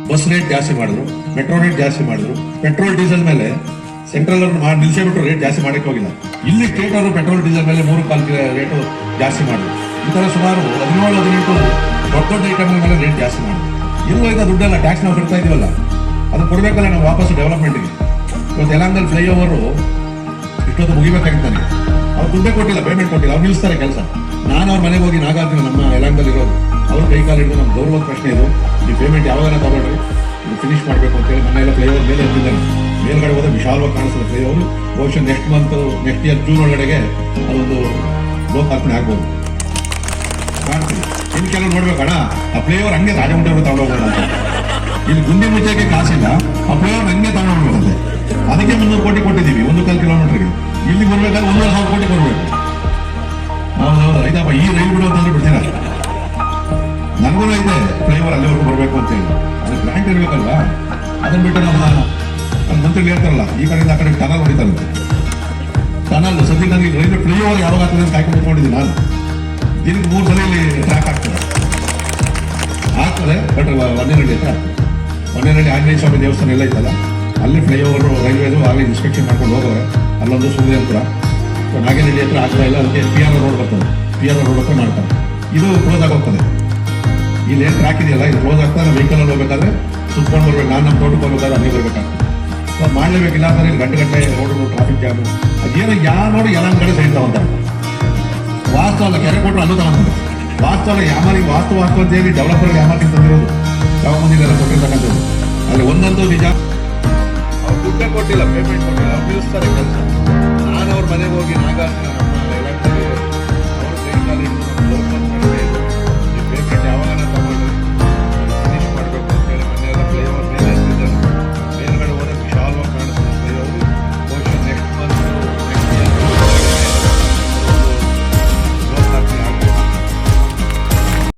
Bus rate ಜಾಸ್ತಿ ಮಾಡಿದ್ರು, metro rate ಜಾಸ್ತಿ ಮಾಡಿದ್ರು. ಪೆಟ್ರೋಲ್ ಡೀಸೆಲ್ ಮೇಲೆ ಸೆಂಟ್ರಲ್ ಅವ್ರು ನಿಲ್ಸೇಬಿಟ್ರು, ರೇಟ್ ಜಾಸ್ತಿ ಮಾಡಕ್ಕೆ ಹೋಗಿಲ್ಲ. ಇಲ್ಲಿ ಸ್ಟೇಟ್ ಅವರು ಪೆಟ್ರೋಲ್ ಡೀಸೆಲ್ ಮೇಲೆ 3.4 ರೇಟು ಜಾಸ್ತಿ ಮಾಡಿದ್ರು. ಈ ಥರ ಸುಮಾರು 17-18 ದೊಡ್ಡ ದೊಡ್ಡ ಐಟಮ್ ಮೇಲೆ ರೇಟ್ ಜಾಸ್ತಿ ಮಾಡಿದ್ರು. ಎಲ್ಲೋ ಈಗ ದುಡ್ಡೆಲ್ಲ ಟ್ಯಾಕ್ಸ್ ನಾವು ಕಟ್ತಾ ಇದೀವಲ್ಲ, ಅದು ಕೊಡಬೇಕಲ್ಲ ನಾವು ವಾಪಸ್ ಡೆವಲಪ್ಮೆಂಟ್ಗೆ. ಇವತ್ತು ಯಲಹಂಕದಲ್ಲಿ ಫ್ಲೈಓವರು ಇಷ್ಟೊತ್ತು ಮುಗಿಬೇಕಾಗಿತ್ತಾನೆ, ಅವ್ರು ದುಡ್ಡೇ ಕೊಟ್ಟಿಲ್ಲ, ಪೇಮೆಂಟ್ ಕೊಟ್ಟಿಲ್ಲ, ಅವ್ರು ನಿಲ್ಲಿಸ್ತಾರೆ ಕೆಲಸ. ನಾನು ಅವ್ರ ಮನೆಗೆ ಹೋಗಿ ನಾಗಾರ್ಜುನ ನಮ್ಮ ಯಲಹಂಕದಲ್ಲಿ ಇರೋದು, ಅವ್ರ ಕೈ ಕಾಲು ಹಿಡಿದು ನಮ್ಮ ಗೌರವದ ಪ್ರಶ್ನೆ ಇದು, ನೀವು ಪೇಮೆಂಟ್ ಯಾವಾಗ ತಗೊಳ್ರಿ, ಇದು ಫಿನಿಶ್ ಮಾಡಬೇಕು ಅಂತೇಳಿ ಮನೆಯೆಲ್ಲ ಫ್ಲೈಓವರ್ ಮೇಲೆ ಎತ್ತಿದ್ದಾನೆ. ಮೇಲ್ಗಡೆ ಹೋದ ವಿಶಾಲವಾಗಿ ಕಾಣಿಸ್ತದೆ ಫ್ಲೈಓವರ್. ಬಹುಶಃ ನೆಕ್ಸ್ಟ್ ಇಯರ್ ಜೂನ್ ಒಳಗಡೆಗೆ ಅದೊಂದು ಲೋಕಾರ್ಪಣೆ ಆಗ್ಬೋದು ಕಾಣ್ತೀವಿ. ಇನ್ನು ಕೆಲವು ನೋಡ್ಬೇಕಣ್ಣ, ಆ ಫ್ಲೈಓವರ್ ಹಂಗೆ ರಾಜಮುಂಡ್ರಿಯವರು ತಗೊಂಡೋಗೋಣ ಅಂತ. ಇಲ್ಲಿ ಗುಂಡಿ ಮುಚ್ಚಕ್ಕೆ ಕಾಸಿಲ್ಲ, ಆ ಫ್ಲೈಓವರ್ ಹಂಗೆ ತಗೊಂಡೋಗ್ಬೇಕಂತೆ. ಅದಕ್ಕೆ 300 ಕೋಟಿ ಕೊಟ್ಟಿದ್ದೀವಿ 1.4 ಕಿಲೋಮೀಟರ್ಗೆ. ಇಲ್ಲಿ ಬರ್ಬೇಕಾದ್ರೆ 1,500 ಕೋಟಿ ಕೊಡ್ಬೇಕು. ಹೌದೌದು, ಐದಪ್ಪ ಈ ರೈಲು ಬಿಡು ಅಂತಂದ್ರೆ ಬಿಡ್ತೀರ. ನನಗೂ ಇದೆ ಫ್ಲೈಓವರ್ ಅಲ್ಲಿವರೆಗೂ ಬರಬೇಕು ಅಂತ ಹೇಳಿ, ಅದು ಗ್ರ್ಯಾಂಟ್ ಇರ್ಬೇಕಲ್ವಾ. ಅದನ್ನ ಬಿಟ್ಟು ನಮ್ಮ ಮಂತ್ರಿಗಳು ಹೇಳ್ತಾರಲ್ಲ, ಈ ಕಡೆಯಿಂದ ಆ ಕಡೆ ಟನಲ್ ಹೊಡಿತಾರಂತೆ. ಟನಲ್ ಸದ್ಯಕ್ಕೆ ನನಗೆ ರೈಲ್ವೆ ಫ್ಲೈಓವರ್ ಯಾವಾಗ ಆಗ್ತದೆ ಅಂತ ಕಾಯ್ಕೊಂಡು ಕೂತ್ಕೊಂಡಿದ್ದೀನಿ ನಾನು. ದಿನಕ್ಕೆ 3 ಸಲ ಇಲ್ಲಿ ಟ್ರ್ಯಾಕ್ ಆಗ್ತದೆ. ಬಟ್ ಹೊನ್ನೇನಹಳ್ಳಿ ಹತ್ರ ಆಗ್ತದೆ. ಹೊನ್ನೇನಹಳ್ಳಿ ಆಂಜನೇಯ ಸ್ವಾಮಿ ದೇವಸ್ಥಾನ ಎಲ್ಲ ಐತಲ್ಲ, ಅಲ್ಲಿ ಫ್ಲೈಓವರು ರೈಲ್ವೇದು ಆಗಲಿ ಇನ್ಸ್ಪೆಕ್ಷನ್ ಮಾಡ್ಕೊಂಡು ಹೋಗೋರೆ. ಅಲ್ಲೊಂದು ಸೂರ್ಯಪುರ ನಾಗೇನಹಳ್ಳಿ ಹತ್ರ ಆಗ್ತಾ ಇಲ್ಲ, ಅದಕ್ಕೆ PR ರೋಡ್ ಬರ್ತದೆ, PR ರೋಡ್ ಹತ್ರ ಮಾಡ್ತಾರೆ. ಇದು ಕ್ಲೋಸ್ ಆಗಿ ಹೋಗ್ತದೆ. ಇಲ್ಲಿ ಏನು ಟ್ರ್ಯಾಕ್ ಇದೆಯಲ್ಲ, ಇದು ಕ್ಲೋಸ್ ಆಗ್ತದೆ. ವೆಹಿಕಲಲ್ಲಿ ಹೋಗ್ಬೇಕಾದ್ರೆ ಸುತ್ಕೊಂಡು ಬರ್ಬೇಕು. ನಾನು ನಮ್ಮ ತೋಟಕ್ಕೆ ಹೋಗ್ಬೇಕಾದ್ರೆ ಅಲ್ಲಿ ಬರ್ಬೇಕಾಗ್ತದೆ. ಅದು ಮಾಡಲೇಬೇಕಿಲ್ಲ ಅಂದರೆ ಇಲ್ಲಿ ಗಂಟೆ ರೋಡು ಟ್ರಾಫಿಕ್ ಜಾಮು. ಅದೇನೋ ನೋಡಿ ಎಲ್ಲ ಕಡೆ ಸೈಡ್ ತಗೊಂತಾರೆ. ವಾಸ್ತು ಅಲ್ಲ, ಕೆರೆ ಕೊಟ್ಟರು ಅಲ್ಲೂ ತಗೊಂತಾರೆ. ವಾಸ್ತು ಅಲ್ಲ, ವಾಸ್ತು ಅಂತ ಹೇಳಿ ಡೆವಲಪರ್ಗೆ ಯಾಮಾರ್ಕಿಂತ ತಂದಿರೋದು ಯಾವ ಮುಂದಿಗೆಲ್ಲ ಕೊಟ್ಟಿರ್ತಕ್ಕಂಥದ್ದು. ಅಲ್ಲಿ ಒಂದೊಂದು ನಿಜ, ಅವ್ರು ದುಡ್ಡೇ ಕೊಟ್ಟಿಲ್ಲ, ಪೇಮೆಂಟ್ ಕೊಟ್ಟಿಲ್ಲ, ಅವ್ರು ನಿಲ್ಲಿಸ್ತಾರೆ ಕೆಲಸ. ನಾನು ಅವ್ರ ಮನೆಗೆ ಹೋಗಿ ನಾಗಾರ್ಜುನ